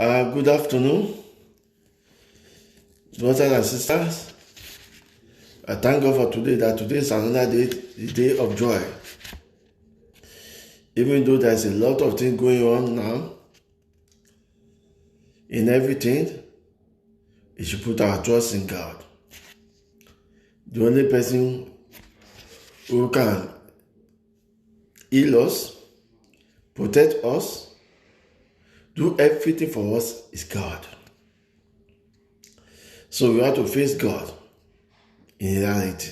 Good afternoon, brothers and sisters. I thank God for today, that today is another day, the day of joy. Even though there's a lot of things going on now, in everything, we should put our trust in God. The only person who can heal us, protect us, do everything for us is God. So we have to face God in reality.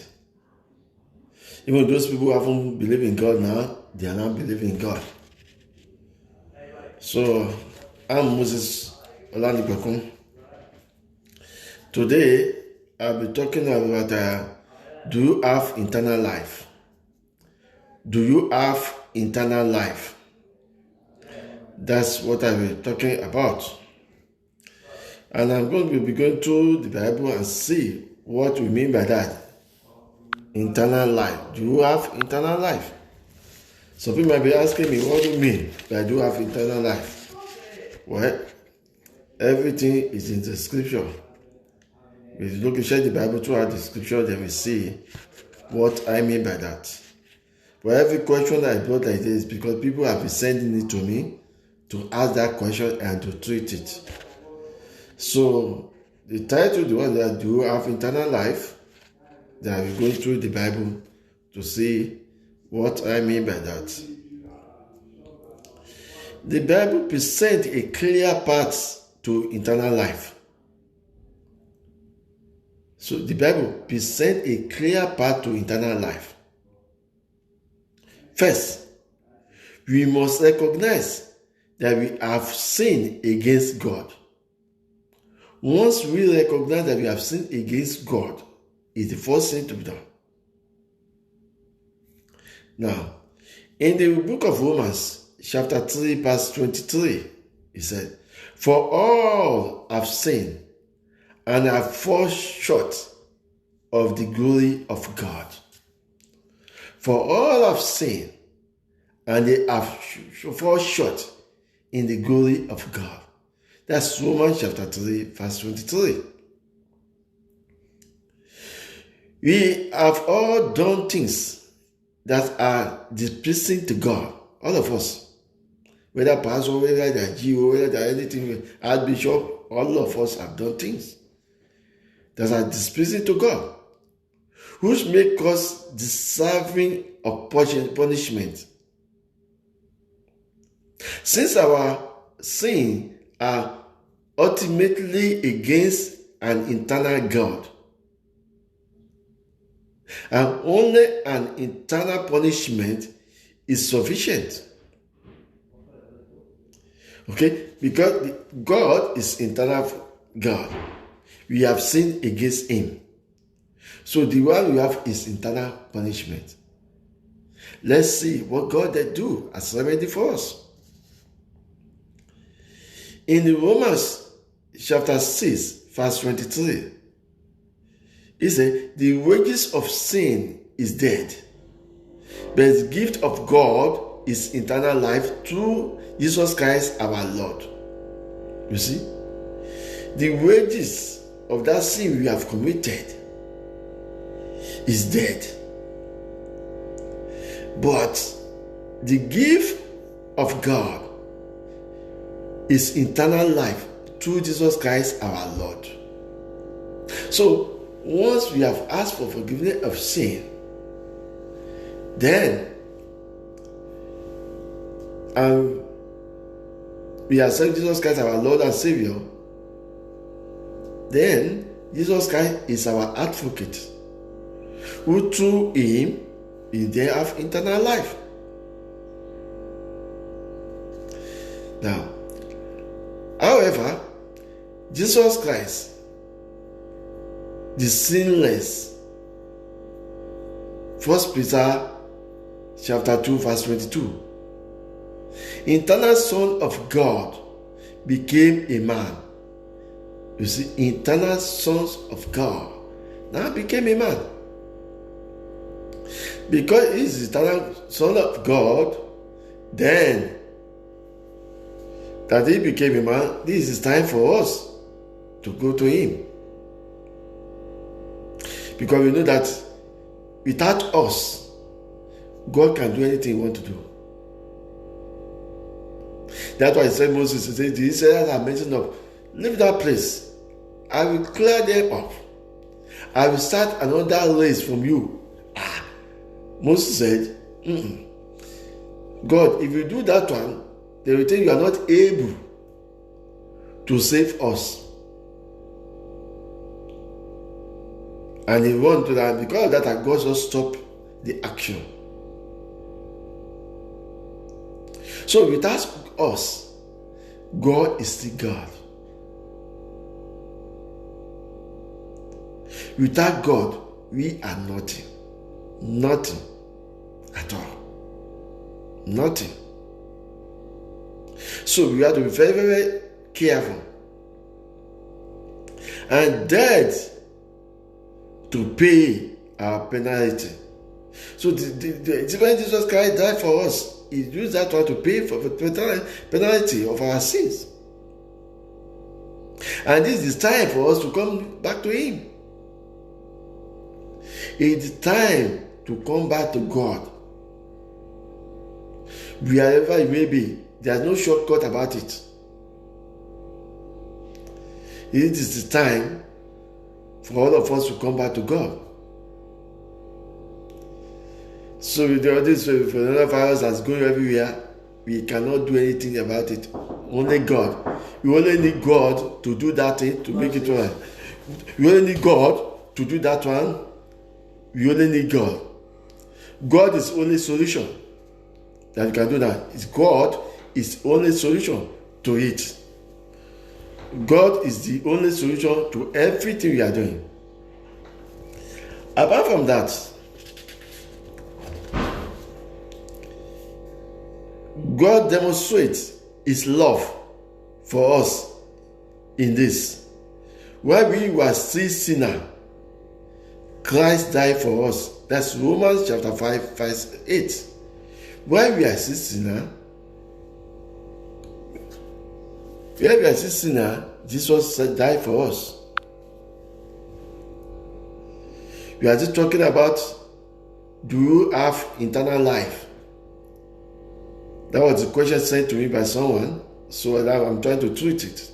Even those people who haven't believed in God now, they are now believing in God. So I'm Moses Olanipekun. Today I'll be talking about do you have eternal life? Do you have eternal life? That's what I'll be talking about. And I'm going to be going through the Bible and see what we mean by that. Eternal life. Do you have eternal life? Some people might be asking me, what do you mean by do you have eternal life? Well, everything is in the scripture. If you look and share the Bible throughout the scripture, then we see what I mean by that. But every question I brought like this is because people have been sending it to me to ask that question and to treat it. So the title, the one that do you have eternal life, that we're going through the Bible to see what I mean by that. The Bible presents a clear path to eternal life. So the Bible presents a clear path to eternal life. First, we must recognize that we have sinned against God. Once we recognize that we have sinned against God, it's the first thing to be done. Now, in the book of Romans, chapter 3, verse 23, it said, "For all have sinned and have fallen short of the glory of God." For all have sinned and they have fallen short in the glory of God. That's Romans chapter 3, verse 23. We have all done things that are displeasing to God. All of us. Whether pastor, whether they're GO, whether they're anything, Archbishop, all of us have done things that are displeasing to God, which make us deserving of punishment. Since our sin are ultimately against an eternal God, and only an eternal punishment is sufficient. Okay? Because God is eternal God. We have sinned against Him. So the one we have is eternal punishment. Let's see what God did do as remedy for us. In the Romans chapter 6, verse 23, it says, "The wages of sin is death, but the gift of God is eternal life through Jesus Christ our Lord." You see? The wages of that sin we have committed is death. But the gift of God is eternal life through Jesus Christ our Lord. So, once we have asked for forgiveness of sin, then we accept Jesus Christ our Lord and Savior, then Jesus Christ is our advocate, who through Him we then have eternal life. Now, however, Jesus Christ, the sinless, 1 Peter chapter 2, verse 22, eternal Son of God became a man. You see, eternal sons of God now became a man. Because he is the eternal Son of God, then that he became a man, this is time for us to go to him. Because we know that without us, God can do anything he wants to do. That's why he said, Moses, he said, the Israelites are mentioned of, leave that place. I will clear them up. I will start another race from you. Moses said, God, if you do that one, they will think you are not able to save us. And he wanted to that because of that, God just stopped the action. So without us, God is still God. Without God, we are nothing. Nothing at all. Nothing. So we have to be very, very careful and dead to pay our penalty. So the Jesus Christ died for us. He used that one to pay for the penalty of our sins. And this is time for us to come back to him. It's time to come back to God. Wherever you may be, there's no shortcut about it. It is the time for all of us to come back to God. So with all this coronavirus that's going everywhere, we cannot do anything about it. Only God. We only need God to do that thing, to make it right. We only need God to do that one. We only need God. God is the only solution that you can do that. It's God is the only solution to it. God is the only solution to everything we are doing. Apart from that, God demonstrates his love for us in this. While we were still sinners, Christ died for us. That's Romans chapter 5, verse 8. While we are still sinners, Jesus died for us. We are just talking about, do you have eternal life? That was the question sent to me by someone, so now I'm trying to treat it.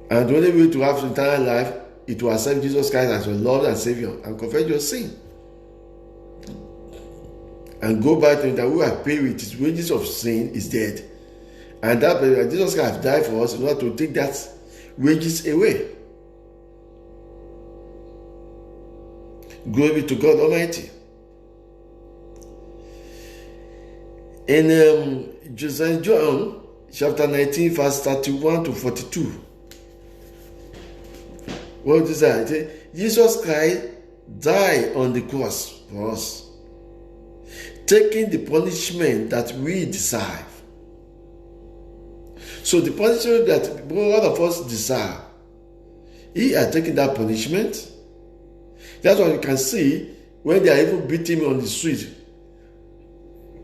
And the only way to have eternal life is to accept Jesus Christ as your Lord and Savior and confess your sin. And go back to him that who has paid with his wages of sin is dead. And that Jesus Christ died for us in order to take that wages away. Glory to God Almighty. In John chapter 19, verse 31 to 42. What is that? Jesus Christ died on the cross for us, taking the punishment that we deserve. So the punishment that all of us deserve, he has taken that punishment. That's what you can see when they are even beating me on the street,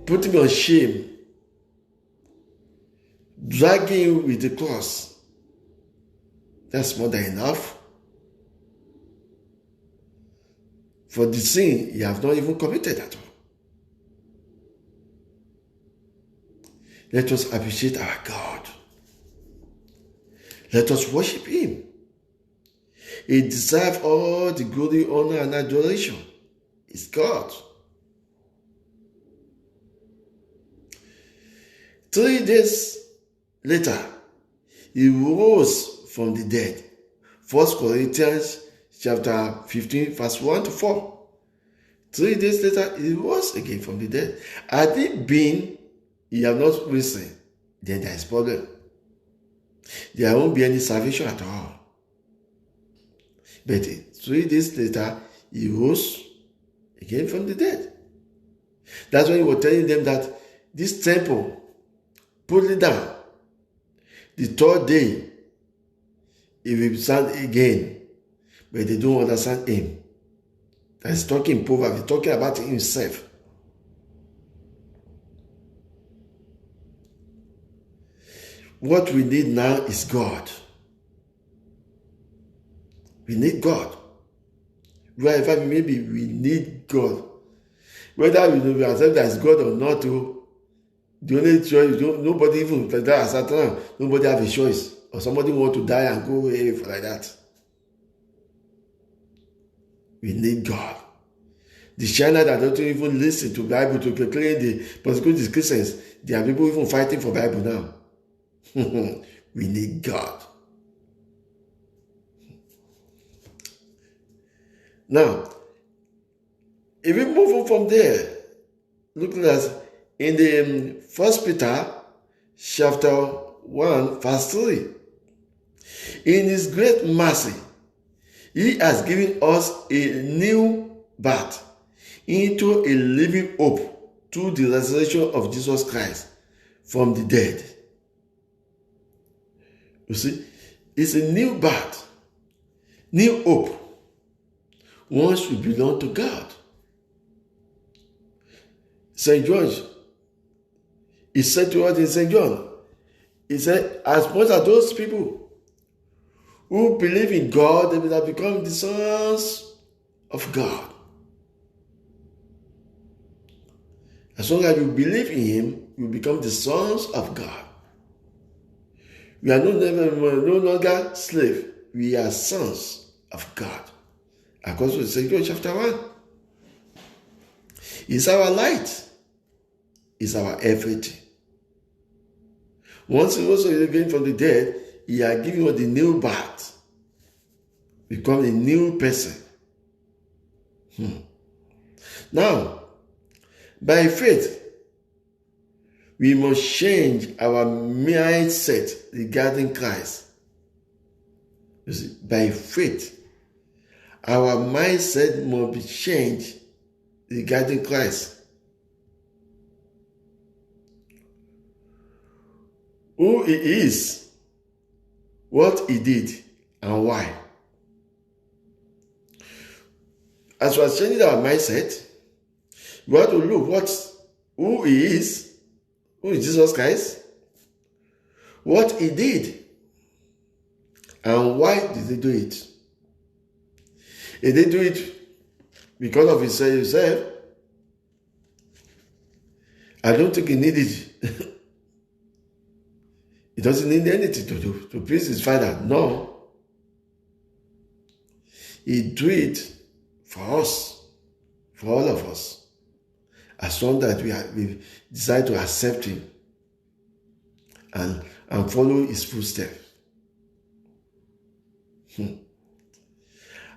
putting me on shame, dragging you with the cross. That's more than enough for the sin you have not even committed at all. Let us appreciate our God. Let us worship him. He deserves all the glory, honor, and adoration. It's God. 3 days later, he rose from the dead. 1 Corinthians chapter 15, verse 1 to 4. 3 days later, he rose again from the dead. Had it been he had not risen, then there is problem. There won't be any salvation at all. But 3 days later, he rose again from the dead. That's when he was telling them that this temple, put it down. The third day, he will stand again. But they don't understand him. He's talking Proverbs, he's talking about himself. what we need now is God. We need God. Wherever we may be, we need God. Whether we accept that it's God or not, the only choice, nobody even, like that, at that time, nobody have a choice. Or somebody want to die and go away like that. We need God. The China that don't even listen to Bible to claim the persecute the Christians, there are people even fighting for Bible now. We need God. Now, if we move on from there, looking at in the 1 Peter chapter 1 verse 3, in his great mercy, he has given us a new birth into a living hope through the resurrection of Jesus Christ from the dead. You see, it's a new birth, new hope. Once we belong to God. St. John, he said to us in St. John, he said, as much as those people who believe in God, they will have become the sons of God. As long as you believe in him, you become the sons of God. We are no longer slaves. We are sons of God. According to St. John chapter 1. It's our light. It's our everything. Once he also is again from the dead, he has given us the new birth. Become a new person. Now, by faith, we must change our mindset regarding Christ. You see, by faith, our mindset must be changed regarding Christ. Who he is, what he did, and why. As we are changing our mindset, we have to look who he is, who is Jesus Christ, what he did, and why did he do it. He didn't do it because of himself. I don't think he needed it. He doesn't need anything to do to please his Father. No. He do it for us, for all of us, as long as we decide to accept him and follow his footsteps.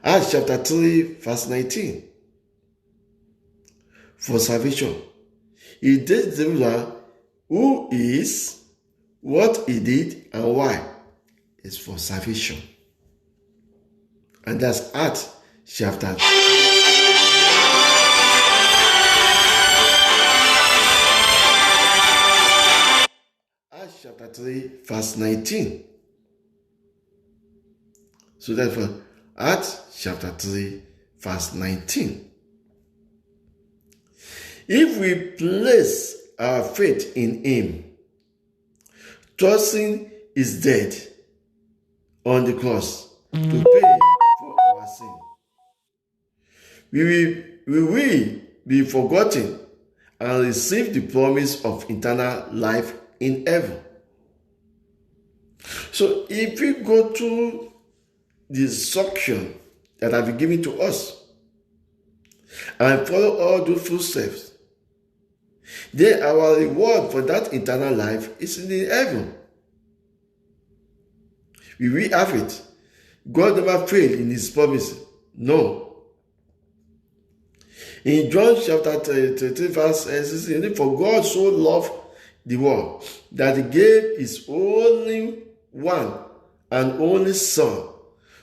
Acts chapter 3, verse 19. For salvation, he did deliver who he is, what he did, and why. It's for salvation. And that's Acts chapter 3. Acts chapter 3, verse 19. So therefore, Acts chapter 3, verse 19. If we place our faith in him, trusting his death on the cross to pay for our sin, we will be forgotten and receive the promise of eternal life in heaven. So if we go through the instruction that have been given to us and follow all those footsteps, then our reward for that eternal life is in the heaven. We will have it. God never failed in his promise. No. In John chapter 13, verse 16, for God so loved the world that he gave his only one and only Son,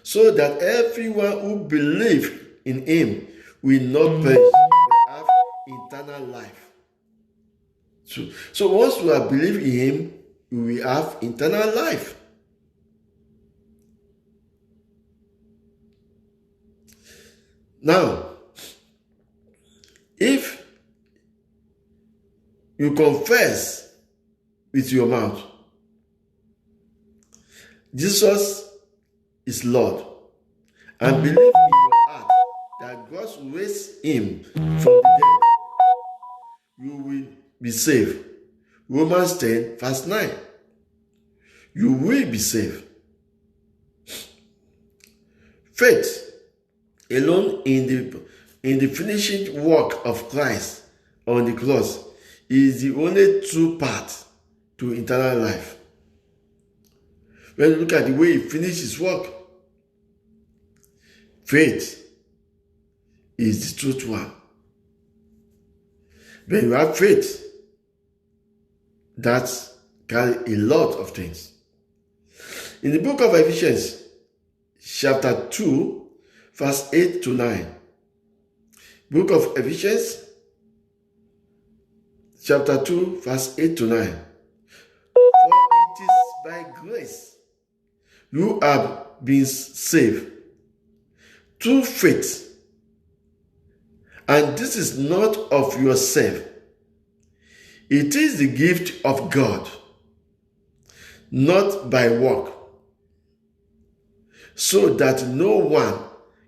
so that everyone who believes in him will not perish, but have eternal life. So once we have believed in him, we will have eternal life. Now, if you confess with your mouth Jesus is Lord, and believe in your heart that God raised him from the dead, you will be saved. Romans 10 verse 9. You will be saved. Faith alone in the finishing work of Christ on the cross is the only true path to eternal life. When you look at the way he finished his work, faith is the truth one. When you have faith, that carry a lot of things. In the book of Ephesians, chapter 2, verse 8 to 9. Book of Ephesians, chapter 2, verse 8 to 9. For it is by grace you have been saved through faith, and this is not of yourself. It is the gift of God, not by work, so that no one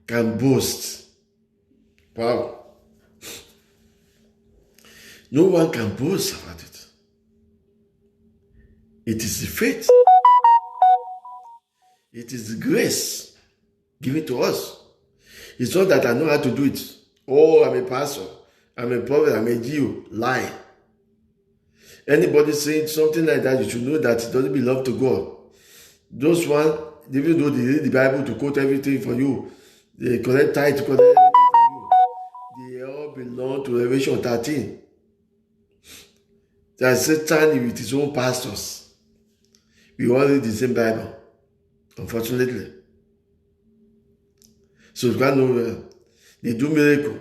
can boast. Wow. No one can boast about it. It is the faith. It is the grace given to us. It's not that I know how to do it. Oh, I'm a pastor, I'm a prophet, I'm a Jew. Lie. Anybody saying something like that, you should know that it doesn't belong to God. Those ones, even though they read the Bible to quote everything for you, they collect tithe to collect everything for you, they all belong to Revelation 13. That Satan with his own pastors. We all read the same Bible, unfortunately. So you can't know, they do miracle,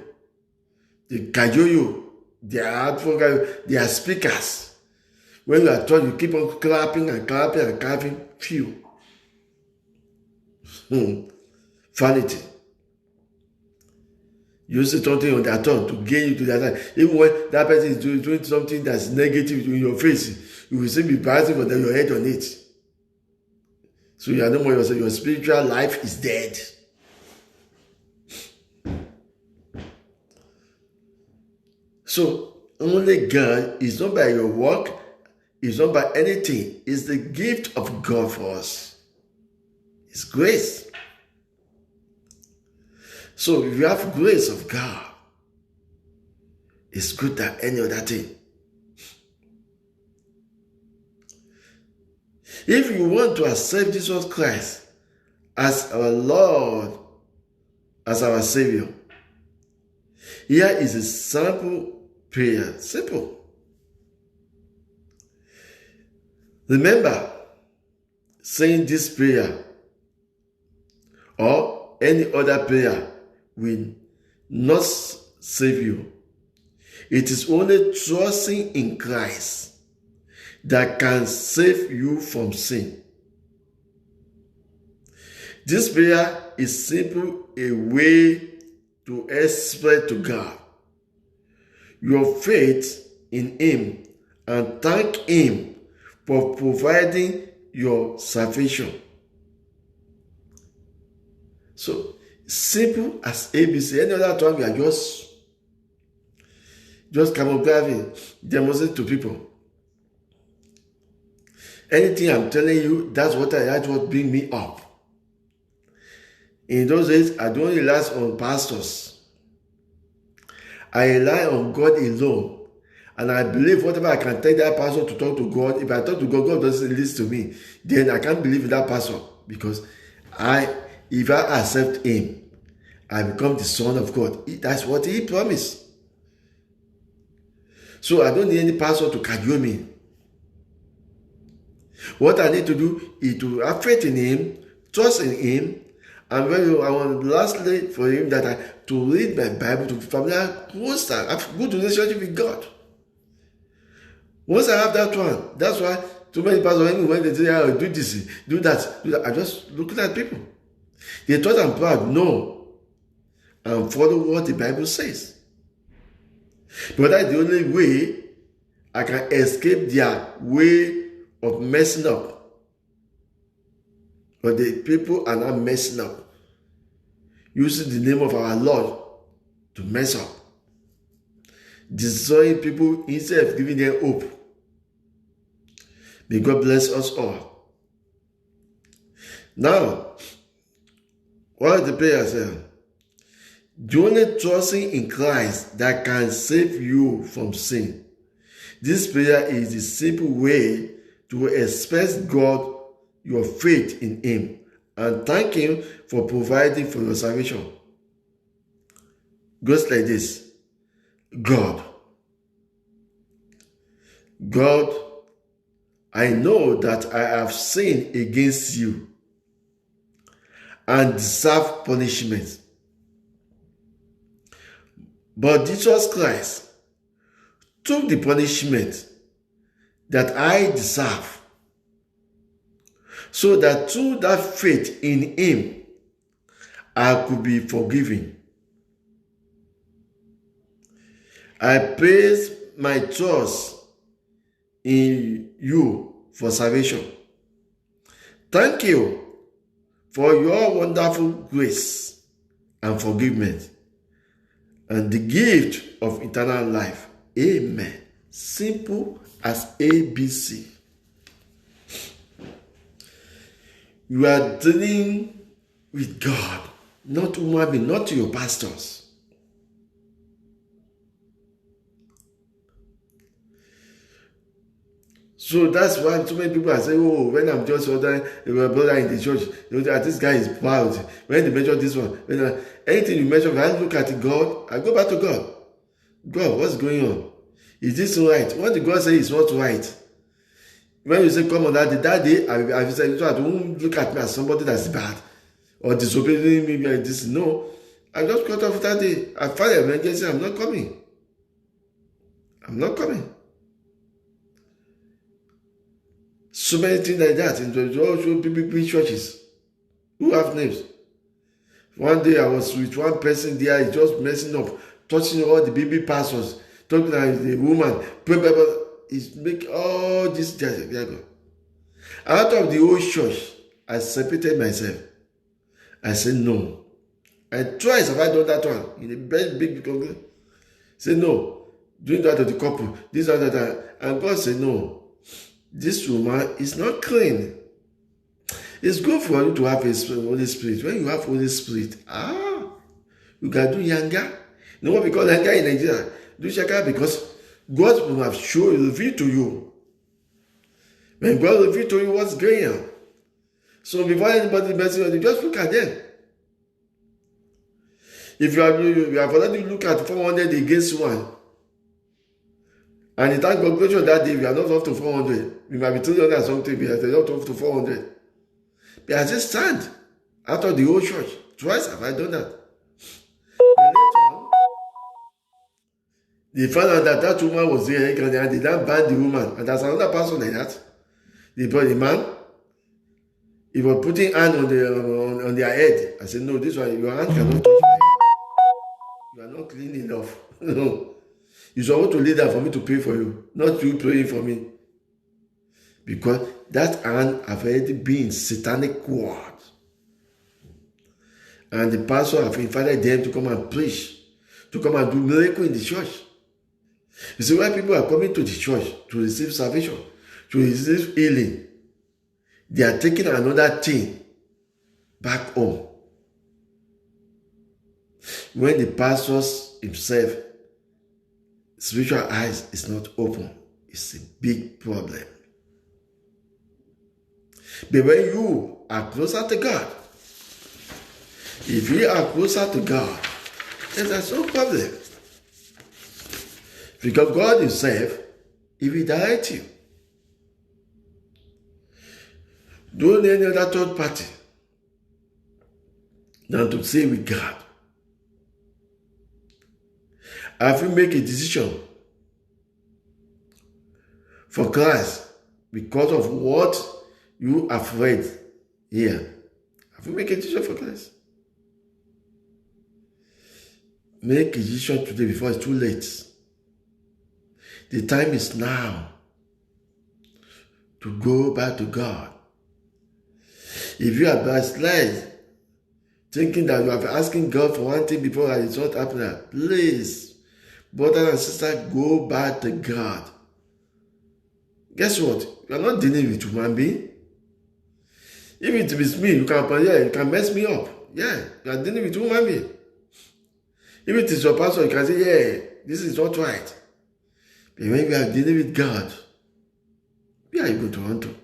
they cajole you, they are advocates, they are speakers. When you are taught, you keep on clapping and clapping and clapping. Phew. Vanity. You say something on their tongue to gain you to their side. Even when that person is doing something that's negative in your face, you will still be passing for your head on it. So you are no more yourself. Your spiritual life is dead. So only God is not by your work, it's not by anything. It's the gift of God for us. It's grace. So if you have grace of God, it's good than any other thing. If you want to accept Jesus Christ as our Lord, as our Savior, here is a sample prayer. Simple. Remember, saying this prayer or any other prayer will not save you. It is only trusting in Christ that can save you from sin. This prayer is simply a way to express to God your faith in Him and thank Him for providing your salvation. So, simple as ABC. Any other time we are just camouflaging, demonstrating to people. Anything I'm telling you, that's what bring me up. In those days, I don't rely on pastors. I rely on God alone. And I believe whatever I can tell that pastor to talk to God, if I talk to God, God doesn't listen to me, then I can't believe in that pastor. Because if I accept him, I become the son of God. That's what he promised. So I don't need any pastor to cajole me. What I need to do is to have faith in him, trust in him, and I want lastly for him to read my Bible, to familiar closer, have good relationship with God. Once I have that one, that's why too many pastors, when they say, oh, do this, do that, I just look at people. They thought I'm proud. No. And follow what the Bible says. But that's the only way I can escape their way of messing up. But the people are not messing up, using the name of our Lord to mess up, destroying people instead of giving them hope. May God bless us all. Now, what the prayer says, the only trusting in Christ that can save you from sin. This prayer is the simple way to express God your faith in Him and thank Him for providing for your salvation. Goes like this. God, I know that I have sinned against you and deserve punishment. But Jesus Christ took the punishment that I deserve, so that through that faith in Him, I could be forgiven. I place my trust in you for salvation. Thank you for your wonderful grace and forgiveness and the gift of eternal life. Amen. Simple as ABC. You are dealing with God, not human being, not your pastors. So that's why so many people are saying, oh, when I'm just ordering a brother in the church, this guy is proud. When they mention this one, anything you mention, I look at God, I go back to God. God, what's going on? Is this right? What did God say is not right? When you say, come on, that day, I said, don't look at me as somebody that's bad or disobeying me like this. No, I just cut off that day. I find an emergency, I'm not coming. I'm not coming. So many things like that in the big churches who have names. One day I was with one person there, he's just messing up, touching all the baby pastors, talking like the woman, he's making all this. Out of the whole church, I separated myself. I said no. And twice have I done that one in a very big congregation. Say no, doing that to the couple, this and that. And God said no. This woman is not clean. It's good for you to have a Holy Spirit. When you have Holy Spirit, you can do yanga. You know what we call yanga in Nigeria? Do shaka because God will have revealed to you. When God revealed to you what's going on. So before anybody messes with you, just look at them. If you have already looked at 400 against one, and in that conclusion that day, we are not up to 400. We might be 300 or something, we are not up to 400. But I just stand out of the whole church. Twice have I done that. And later on, they found out that woman was there and they didn't ban the woman. And there's another person like that. The man, he was putting hand on their head. I said, no, this one, your hand cannot touch my head. You are not clean enough. No. You're supposed to lay down for me to pray for you, not you praying for me. Because that hand have already been satanic word. And the pastor have invited them to come and preach, to come and do miracle in the church. You see, when people are coming to the church to receive salvation, to receive healing, they are taking another thing back home. When the pastors himself, spiritual eyes is not open, it's a big problem. But when you are closer to God, if you are closer to God, then there's no problem. Because God himself, he will direct you. Don't need any other third party than to stay with God. If you make a decision for Christ because of what you have read here, if you make a decision for Christ, make a decision today before it's too late. The time is now to go back to God. If you are backslide, thinking that you are asking God for one thing before and it's not happening, please, brothers and sisters, go back to God. Guess what? You are not dealing with human being. If it is me, you can mess me up. Yeah, you are dealing with human being. If it is your pastor, you can say, yeah, this is not right. But when you are dealing with God, where are you going to run to?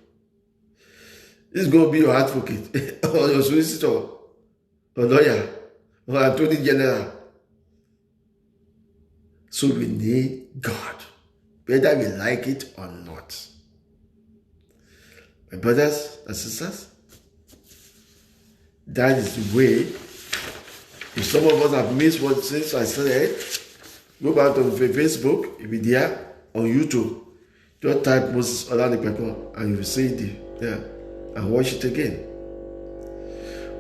This is going to be your advocate, or your solicitor, or lawyer, or attorney general. So we need God, whether we like it or not. My brothers and sisters, that is the way. If some of us have missed what since I said, go back to Facebook, if it's there, on YouTube. Just type Moses Olanipepo and you will see it there and watch it again.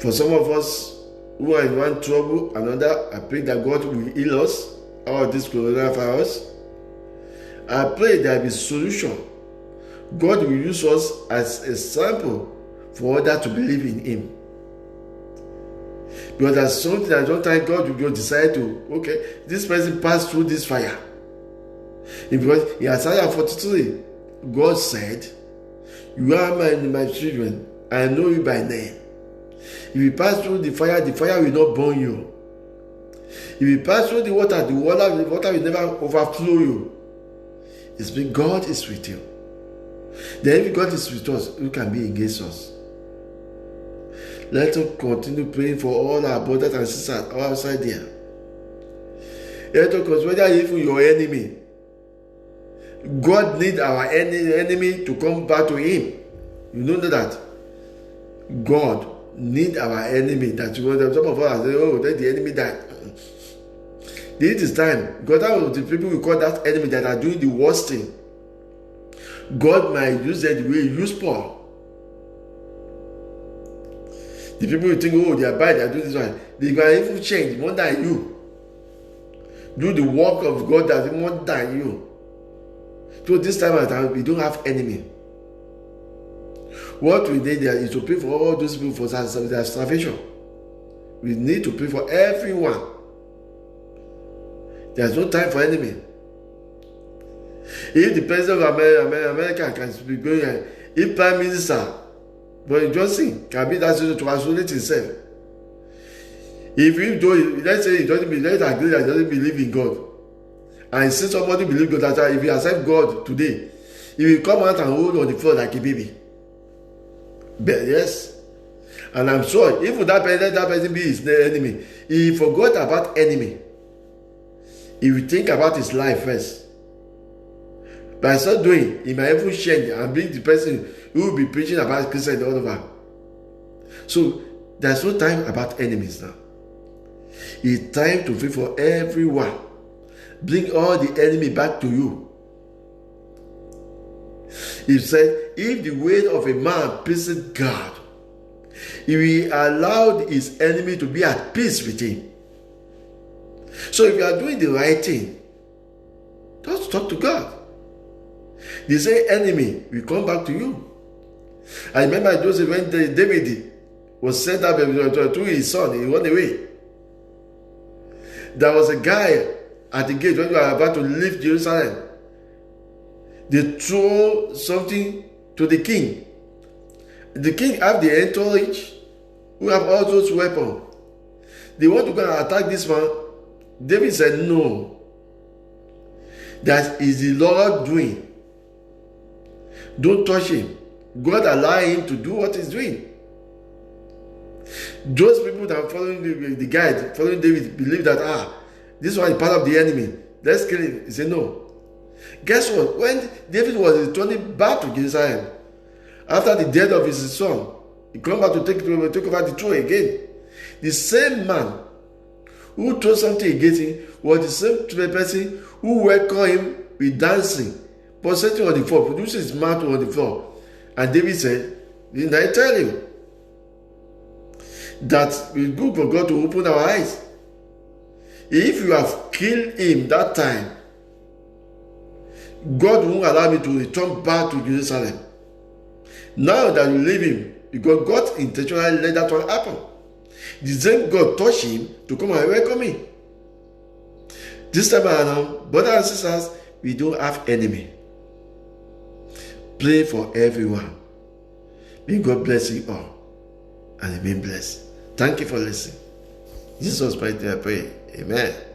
For some of us who are in one trouble, another, I pray that God will heal us out of this coronavirus. I pray there will be solution. God will use us as a sample for others to believe in Him. Because there's something that sometimes God will decide to, okay, this person passed through this fire. Because in Isaiah 43, God said, you are my children, I know you by name. If you pass through the fire will not burn you. If you pass through the water will never overflow you. It's because God is with you. Then if God is with us, who can be against us? Let us continue praying for all our brothers and sisters outside there. Let us consider even your enemy. God needs our enemy to come back to Him. You know that? God needs our enemy. That some of us say, oh, let the enemy die. This is time. God, that was the people we call that enemy that are doing the worst thing. God might use that the way He used Paul. The people who think, oh, they are bad, they are doing this one. They can even change more than you. Do the work of God that is more than you. So this time at time, we don't have enemy. What we need there is to pray for all those people for their salvation. We need to pray for everyone. There's no time for enemy. If the president of America can be going, if Prime Minister Boris Johnson can be that situation to isolate himself. If you do, let's say he doesn't believe, let's agree that he doesn't believe in God. And since somebody believes God, that if you accept God today, he will come out and hold on the floor like a baby. But yes. And I'm sure, if that person be his enemy, he forgot about enemy. He will think about his life first. By so doing, he might even change and be the person who will be preaching about Christians all over. So, there's no time about enemies now. It's time to pray for everyone. Bring all the enemy back to you. He said, if the way of a man pleases God, he will allow his enemy to be at peace with him. So if you are doing the right thing, just talk to God. The same enemy will come back to you. I remember Joseph when David was sent up to his son, he went away. There was a guy at the gate when you are about to leave Jerusalem. They throw something to the king. The king have the entourage who have all those weapons. They want to go and attack this man. David said, no. That is the Lord doing. Don't touch him. God allow him to do what he's doing. Those people that are following the guide, following David, believe that, this one is part of the enemy. Let's kill him. He said, no. Guess what? When David was returning back to Jerusalem, after the death of his son, he came back to take over the throne again. The same man who told something against him was the same person who welcomed him with dancing, prostrating on the floor, producing his mouth on the floor. And David said, didn't I tell you that it's good for God to open our eyes? If you have killed him that time, God won't allow me to return back to Jerusalem. Now that you leave him, because God intentionally let that one happen. The same God touched him to come and welcome him. This time around, brothers and sisters, we don't have enemy. Pray for everyone. May God bless you all and remain blessed. Thank you for listening. Jesus Christ, I pray. Amen.